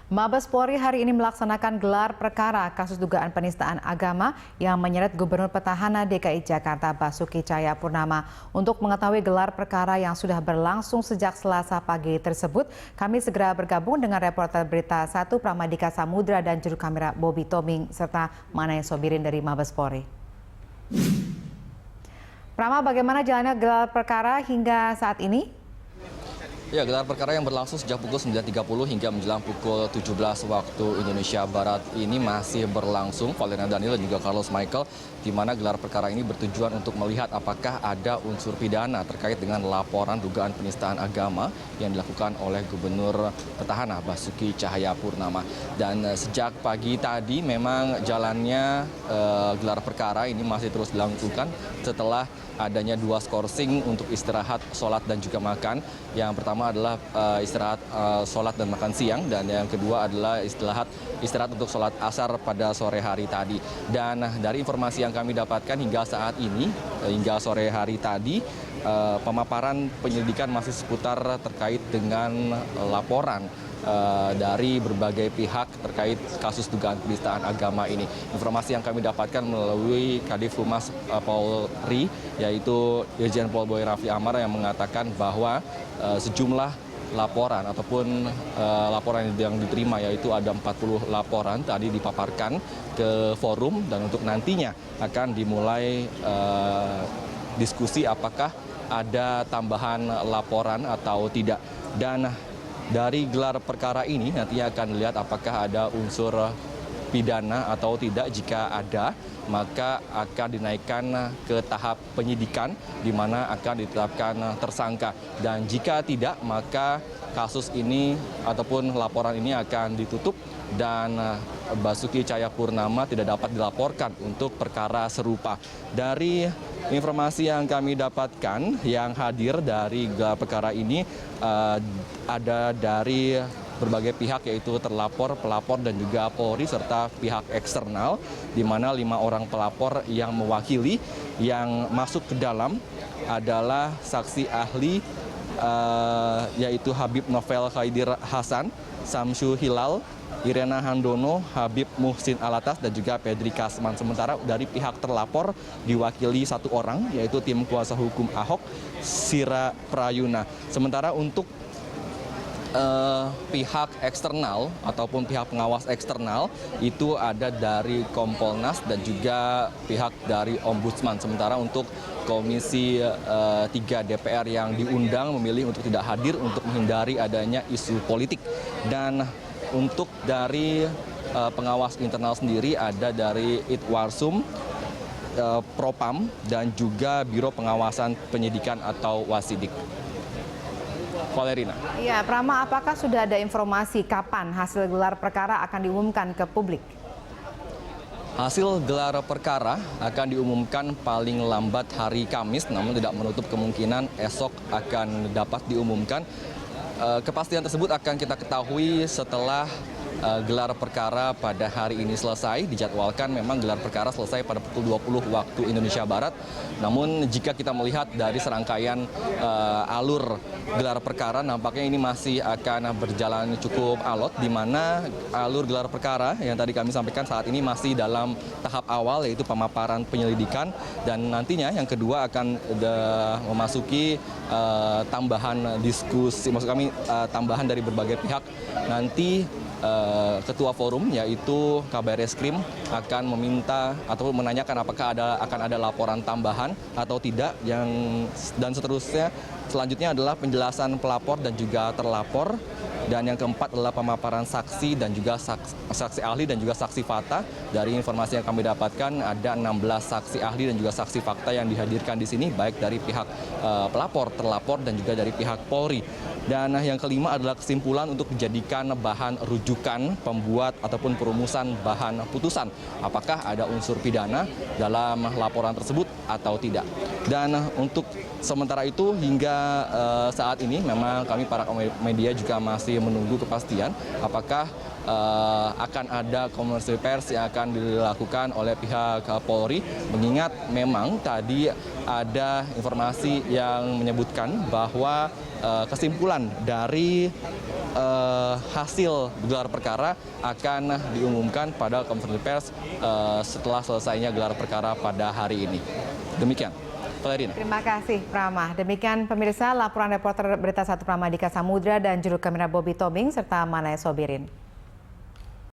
Mabes Polri hari ini melaksanakan gelar perkara kasus dugaan penistaan agama yang menyeret Gubernur Petahana DKI Jakarta Basuki Cahayapurnama. Untuk mengetahui gelar perkara yang sudah berlangsung sejak Selasa pagi tersebut, kami segera bergabung dengan reporter Berita 1 Pramadika Samudra dan juru kamera Bobby Toming serta Manay Sobirin dari Mabes Polri. Prama, bagaimana jalannya gelar perkara hingga saat ini? Ya, gelar perkara yang berlangsung sejak pukul 9.30 hingga menjelang pukul 17 waktu Indonesia Barat ini masih berlangsung. Valeriana Daniel dan juga Carlos Michael, di mana gelar perkara ini bertujuan untuk melihat apakah ada unsur pidana terkait dengan laporan dugaan penistaan agama yang dilakukan oleh Gubernur Petahana Basuki Cahayapurnama. Dan sejak pagi tadi memang jalannya gelar perkara ini masih terus dilangsungkan setelah adanya dua skorsing untuk istirahat, sholat, dan juga makan. Yang pertama adalah istirahat sholat dan makan siang, dan yang kedua adalah istirahat untuk sholat asar pada sore hari tadi. Dan dari informasi yang kami dapatkan hingga saat ini, hingga sore hari tadi, pemaparan penyelidikan masih seputar terkait dengan laporan dari berbagai pihak terkait kasus dugaan penistaan agama ini. Informasi yang kami dapatkan melalui Kadif Humas Polri, yaitu Irjen Pol Boy Rafli Amar, yang mengatakan bahwa sejumlah laporan ataupun laporan yang diterima, yaitu ada 40 laporan tadi dipaparkan ke forum, dan untuk nantinya akan dimulai diskusi apakah ada tambahan laporan atau tidak. Dan dari gelar perkara ini nantinya akan dilihat apakah ada unsur pidana atau tidak. Jika ada, maka akan dinaikkan ke tahap penyidikan di mana akan ditetapkan tersangka. Dan jika tidak, maka kasus ini ataupun laporan ini akan ditutup dan Basuki Cahayapurnama tidak dapat dilaporkan untuk perkara serupa. Dari informasi yang kami dapatkan, yang hadir dari gelar perkara ini ada dari berbagai pihak, yaitu terlapor, pelapor, dan juga Polri serta pihak eksternal, di mana 5 orang pelapor yang mewakili. Yang masuk ke dalam adalah saksi ahli, yaitu Habib Novel Khaidir Hasan, Samsu Hilal, Irena Handono, Habib Muhsin Alatas, dan juga Pedri Kasman. Sementara dari pihak terlapor diwakili 1 orang, yaitu tim kuasa hukum Ahok, Sira Prayuna. Sementara untuk pihak eksternal ataupun pihak pengawas eksternal itu ada dari Kompolnas dan juga pihak dari Ombudsman. Sementara untuk Komisi 3 DPR yang diundang memilih untuk tidak hadir untuk menghindari adanya isu politik. Dan untuk dari pengawas internal sendiri ada dari Itwarsum, Propam, dan juga Biro Pengawasan Penyidikan atau Wasidik. Valerina. Iya, Prama, apakah sudah ada informasi kapan hasil gelar perkara akan diumumkan ke publik? Hasil gelar perkara akan diumumkan paling lambat hari Kamis, namun tidak menutup kemungkinan esok akan dapat diumumkan. Kepastian tersebut akan kita ketahui setelah gelar perkara pada hari ini selesai. Dijadwalkan memang gelar perkara selesai pada pukul 20 waktu Indonesia Barat. Namun jika kita melihat dari serangkaian alur gelar perkara, nampaknya ini masih akan berjalan cukup alot, di mana alur gelar perkara yang tadi kami sampaikan saat ini masih dalam tahap awal, yaitu pemaparan penyelidikan, dan nantinya yang kedua akan memasuki tambahan diskusi, maksud kami tambahan dari berbagai pihak. Nanti Ketua Forum, yaitu Kabar Reskrim, akan meminta atau menanyakan apakah akan ada laporan tambahan atau tidak, dan seterusnya. Selanjutnya adalah penjelasan pelapor dan juga terlapor. Dan yang keempat adalah pemaparan saksi dan juga saksi ahli dan juga saksi fakta. Dari informasi yang kami dapatkan, ada 16 saksi ahli dan juga saksi fakta yang dihadirkan di sini, baik dari pihak pelapor, terlapor, dan juga dari pihak Polri. Dan yang kelima adalah kesimpulan untuk dijadikan bahan rujukan pembuat ataupun perumusan bahan putusan. Apakah ada unsur pidana dalam laporan tersebut atau tidak. Dan untuk sementara itu hingga saat ini memang kami para media juga masih menunggu kepastian apakah akan ada konferensi pers yang akan dilakukan oleh pihak Polri, mengingat memang tadi ada informasi yang menyebutkan bahwa kesimpulan dari hasil gelar perkara akan diumumkan pada konferensi pers setelah selesainya gelar perkara pada hari ini. Demikian. Valerina. Terima kasih, Prama. Demikian pemirsa laporan reporter Berita 1 Pramadika Samudra dan juru kamera Bobby Tobing serta Manaya Sobirin.